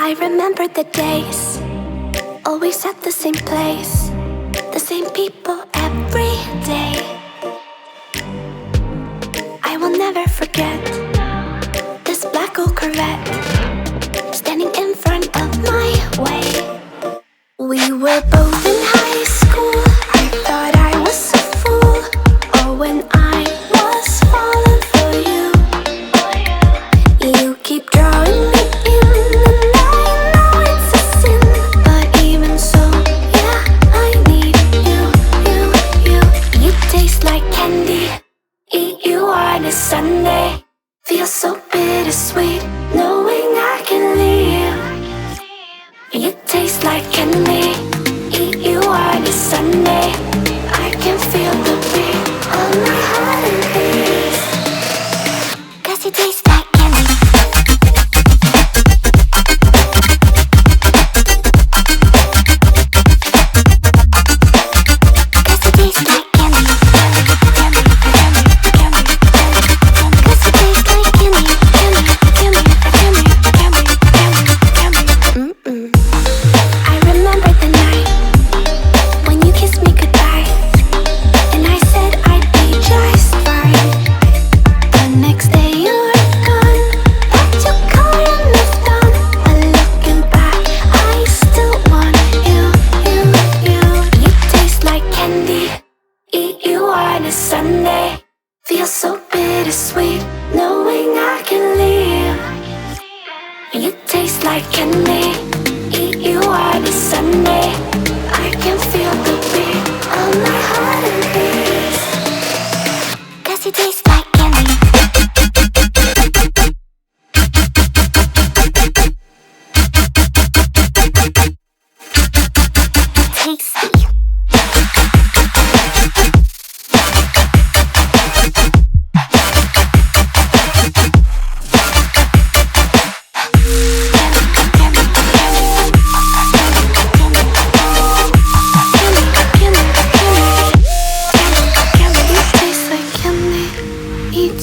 I remember the days, always at the same place, the same people every day. I will never forget this black old Corvette standing in front of my way. We were both in high school. I thought I was a fool. Oh, when I was falling for you. You keep drawing me in, and I know it's a sin, but even so, yeah, I need you. You taste like candy. Eat you on a Sunday. Feel so bittersweet, knowing I can leave. You taste like candy. Eat you on a Sunday. I can feel the beat of my heart and beats. 'Cause you taste like candy. Sunday, feel so bittersweet, knowing I can leave. You taste like candy. Eat you on a Sunday. I can feel the beat of my heart and beats. 'Cause you taste like candy. Tasty.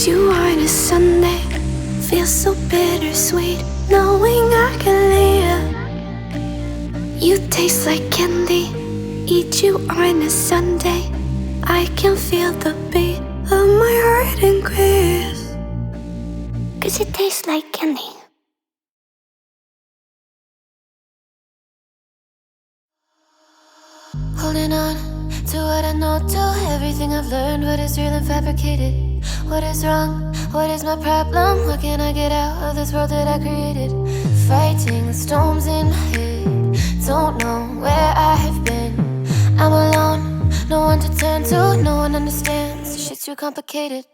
You on a Sunday, feel so bittersweet, knowing I can leave. You taste like candy. Eat you on a Sunday. I can feel the beat of my heart increase. 'Cause it tastes like candy. Holding on to what I know, to everything I've learned. What is real and fabricated? What is wrong? What is my problem? What can I get out of this world that I created? Fighting the storms in my head. Don't know where I have been. I'm alone, no one to turn to. No one understands, shit's too complicated.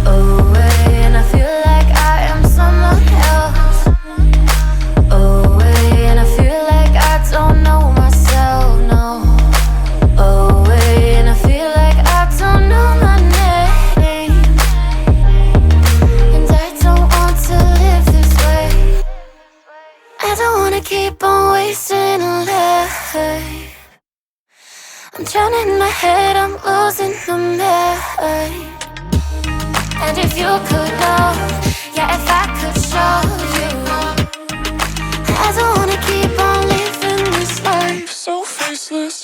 Away, and I feel like I am someone else. Away, and I feel like I don't know myself, no. Away, and I feel like I don't know my name. And I don't want to live this way. I don't wanna keep on wasting a life. I'm drowning in my head, I'm losing my mind. And if you could know, yeah, if I could show you, I don't wanna keep on living this life so faceless.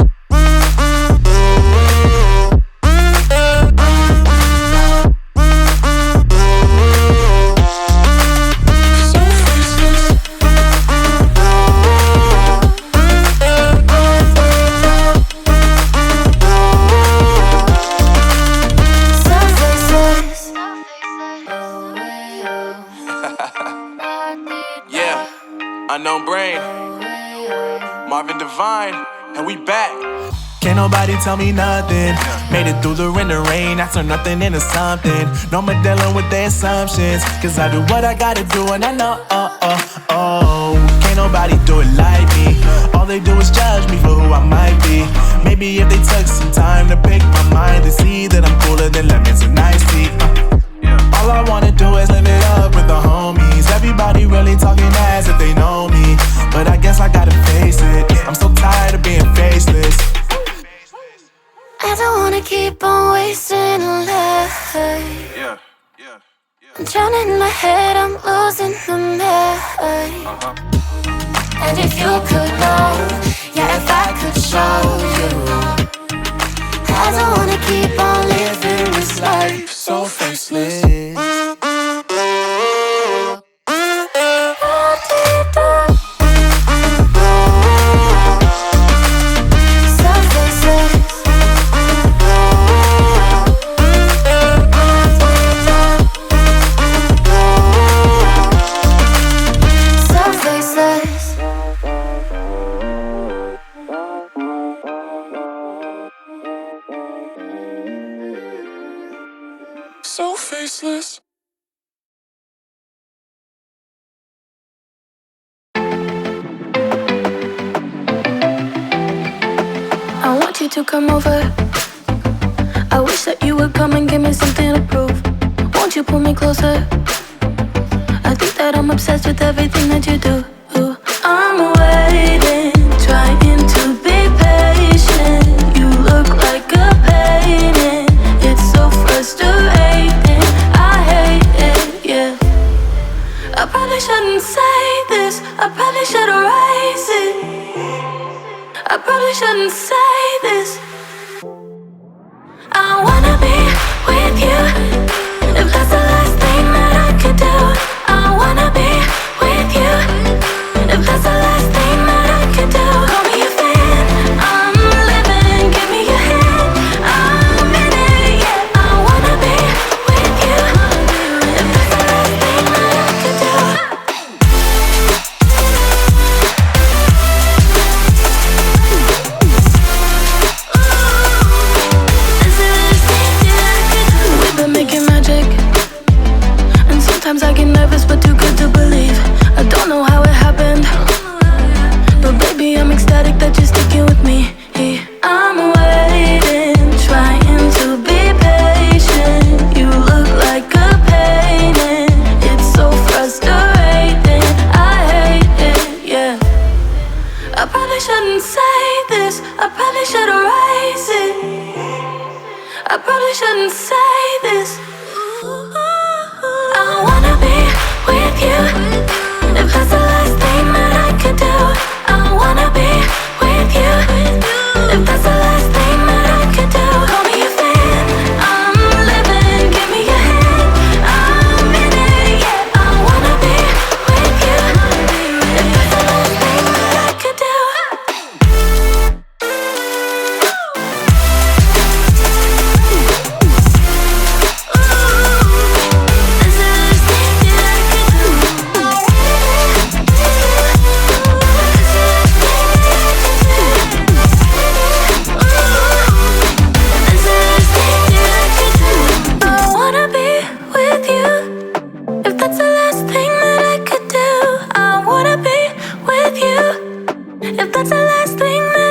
Unknown Brain, Marvin Divine, and we back. Can't nobody tell me nothing. Made it through the rain, I turn nothing into something. No more dealing with their assumptions, 'cause I do what I gotta do and I know, can't nobody do it like me. All they do is judge me for who I might be. Maybe if they took some time to pick my mind, they see that I'm cooler than lemons and iced tea. All I wanna do is live it up with the homies. Everybody really talking as if they know me, but I guess I gotta face it. I'm so tired of being faceless. I don't wanna keep on wasting a life. I'm drowning in my head, I'm losing the mind. And if you could know, yeah, if I could show you, I don't wanna keep on living this life so faceless. So faceless. I want you to come over. I wish that you would come and give me something to prove. Won't you pull me closer? I think that I'm obsessed with everything that you do. I'm waiting, trying to be patient. You look like a painting. It's so frustrating. I hate it, yeah. I probably shouldn't say this. I probably should erase it. I probably shouldn't say this. I wanna be with you. If that's the last thing that I could do, I wanna be with you. If that's the last thing that I could do, call me a fan. I'm living, give me your hand. I'm in it, yeah. I wanna be with you. If that's the last thing that I could do. We've been making magic, and sometimes I get nervous but too good to believe. I don't know how it happened, but baby I'm ecstatic that you're sticking with me. I'm waiting, trying to be patient. You look like a painting. It's so frustrating. I hate it, yeah. I probably shouldn't say this. I probably should erase it. I probably shouldn't say this. I wanna be with you. If that's the last thing that I could do, I wanna be with you. If that's the last thing that I could do, call me a fan. I'm living, give me your hand. I'm in it, yeah. I wanna be with you. If that's the last thing that I could do. I wanna be with you. If that's the last thing that I could do, I wanna be with you. If that's the last thing that